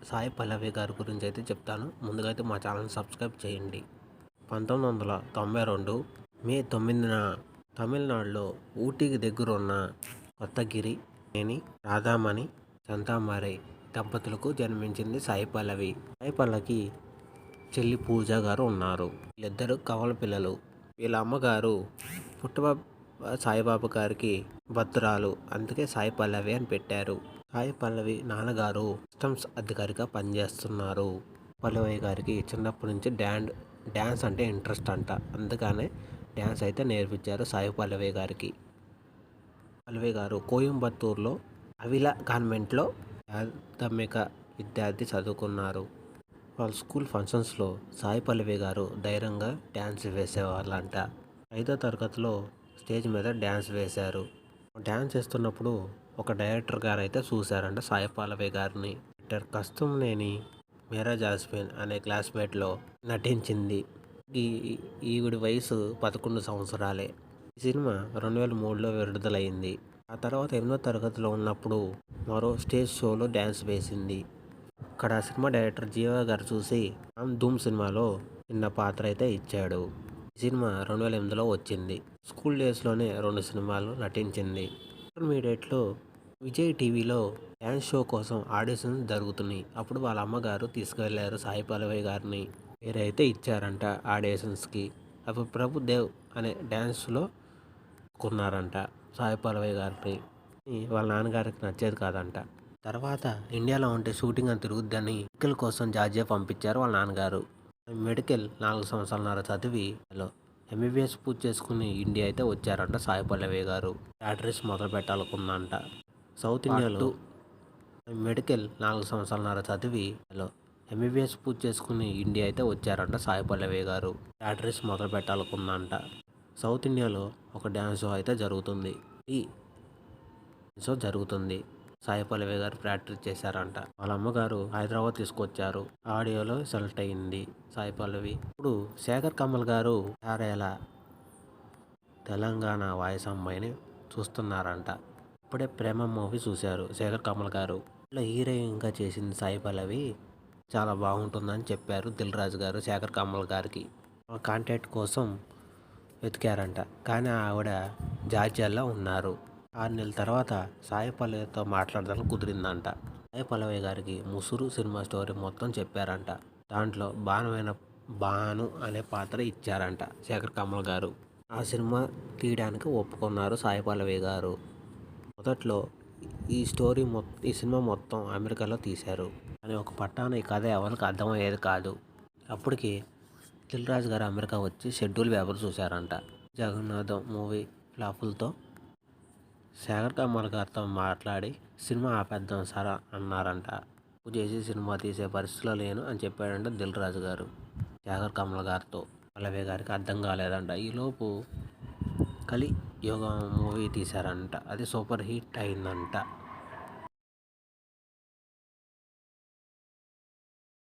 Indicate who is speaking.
Speaker 1: సాయి పల్లవి గారి గురించి అయితే చెప్తాను. ముందుగా అయితే మా ఛానల్ సబ్స్క్రైబ్ చేయండి. 1992 మే 9న తమిళనాడులో ఊటీకి దగ్గరున్న కొత్తగిరి నేని రాధామణి శాంతామరై దంపతులకు జన్మించింది సాయి పల్లవి. సాయి పల్లవికి చెల్లి పూజ గారు ఉన్నారు. వీళ్ళిద్దరు కవల పిల్లలు. వీళ్ళ అమ్మగారు పుట్టబాబు సాయిబాబా గారికి భద్రాలు, అందుకే సాయి పల్లవి అని పెట్టారు. సాయి పల్లవి నాన్నగారు కస్టమ్స్ అధికారిగా పనిచేస్తున్నారు. పల్లవి గారికి చిన్నప్పటి నుంచి డ్యాన్స్ అంటే ఇంట్రెస్ట్ అంట, అందుకనే డ్యాన్స్ అయితే నేర్పించారు సాయి పల్లవి గారికి. పల్లవి గారు కోయంబత్తూరులో అవిల కాన్వెంట్లో ప్రాథమిక విద్యార్థి చదువుకున్నారు. వాళ్ళ స్కూల్ ఫంక్షన్స్లో సాయి పల్లవి గారు ధైర్యంగా డ్యాన్స్ వేసేవాళ్ళంట. 5వ తరగతిలో స్టేజ్ మీద డ్యాన్స్ వేశారు. డ్యాన్స్ చేస్తున్నప్పుడు ఒక డైరెక్టర్ గారు అయితే చూశారంట సాయి పల్లవి గారిని. డైరెక్టర్ కస్తంనేని మీరా జాస్మిన్ అనే క్లాస్మేట్లో నటించింది. ఈవిడి వయసు 11 సంవత్సరాలే. ఈ సినిమా 2003లో విడుదలైంది. ఆ తర్వాత 8వ తరగతిలో ఉన్నప్పుడు మరో స్టేజ్ షోలో డ్యాన్స్ వేసింది. అక్కడ సినిమా డైరెక్టర్ జీవా గారు చూసి ధూమ్ సినిమాలో చిన్న పాత్ర అయితే ఇచ్చాడు. ఈ సినిమా 2008లో వచ్చింది. స్కూల్ డేస్లోనే 2 సినిమాలు నటించింది. ఇంటర్మీడియట్లో విజయ్ టీవీలో డ్యాన్స్ షో కోసం ఆడిషన్స్ జరుగుతున్నాయి. అప్పుడు వాళ్ళ అమ్మగారు తీసుకువెళ్ళారు సాయి పల్లవి గారిని. పేరైతే ఇచ్చారంట ఆడిషన్స్కి. అప్పుడు ప్రభుదేవ్ అనే డ్యాన్స్లో కొన్నారంట సాయి పల్లవి గారిని. వాళ్ళ నాన్నగారికి నచ్చేది కాదంట. తర్వాత ఇండియాలో ఉంటే షూటింగ్ అని తిరుగుద్దని మెడికల్ కోసం జార్జియా పంపించారు వాళ్ళ నాన్నగారు. మెడికల్ 4 సంవత్సరాలన్నర చదివి ఎంబీబీఎస్ పూర్తి చేసుకుని ఇండియా అయితే వచ్చారంట సాయి పల్లవి గారు. యాక్ట్రెస్ మొదలు పెట్టాలనుకుందంట. సౌత్ ఇండియాలో మెడికల్ 4 సంవత్సరాలన్నర చదివి ఎంబీబీఎస్ పూర్తి చేసుకుని ఇండియా అయితే వచ్చారంట సాయి పల్లవి గారు. యాక్ట్రెస్ మొదలు పెట్టాలనుకుందంట. సౌత్ ఇండియాలో ఒక డ్యాన్స్ షో అయితే జరుగుతుంది. ఈ షో జరుగుతుంది. సాయి పల్లవి గారు ప్రాక్టీస్ చేశారంట. వాళ్ళ అమ్మగారు హైదరాబాద్ తీసుకొచ్చారు. ఆడియోలో సెలెక్ట్ అయింది సాయి పల్లవి. ఇప్పుడు శేఖర్ కమల్ గారు చారేలా తెలంగాణ వాయిస్ అమ్మాయిని చూస్తున్నారంట. ఇప్పుడే ప్రేమ మూవీ చూశారు శేఖర్ కమల్ గారు. ఇలా హీరోయిన్గా చేసింది సాయి పల్లవి, చాలా బాగుంటుందని చెప్పారు దిల్ రాజు గారు శేఖర్ కమల్ గారికి. కాంటాక్ట్ కోసం వెతికారంట, కానీ ఆవిడ జార్జియాలో ఉన్నారు. 6 నెలల తర్వాత సాయి పల్లవితో మాట్లాడడానికి కుదిరిందంట. సాయి పల్లవి గారికి ముసురు సినిమా స్టోరీ మొత్తం చెప్పారంట. దాంట్లో భాను అనే పాత్ర ఇచ్చారంట శేఖర్ కమల్ గారు. ఆ సినిమా తీయడానికి ఒప్పుకున్నారు సాయి పల్లవి గారు. మొదట్లో ఈ సినిమా మొత్తం అమెరికాలో తీశారు. కానీ ఒక పట్టాన ఈ కథ ఎవరికి అర్థమయ్యేది కాదు. అప్పటికి దిల్ రాజు గారు అమెరికా వచ్చి షెడ్యూల్ పేపర్ చూశారంట. జగన్నాథం మూవీ ఫ్లాపులతో శేఖర్ కమల్ గారితో మాట్లాడి సినిమా ఆపేద్దాం సార్ అన్నారంట. తప్పు చేసి సినిమా తీసే పరిస్థితిలో లేను అని చెప్పాడంట దిల్ రాజు గారు శేఖర్ కమల్ గారితో. పల్లవి గారికి అర్థం కాలేదంట. ఈలోపు కలి యోగ మూవీ తీశారంట. అది సూపర్ హిట్ అయిందంట.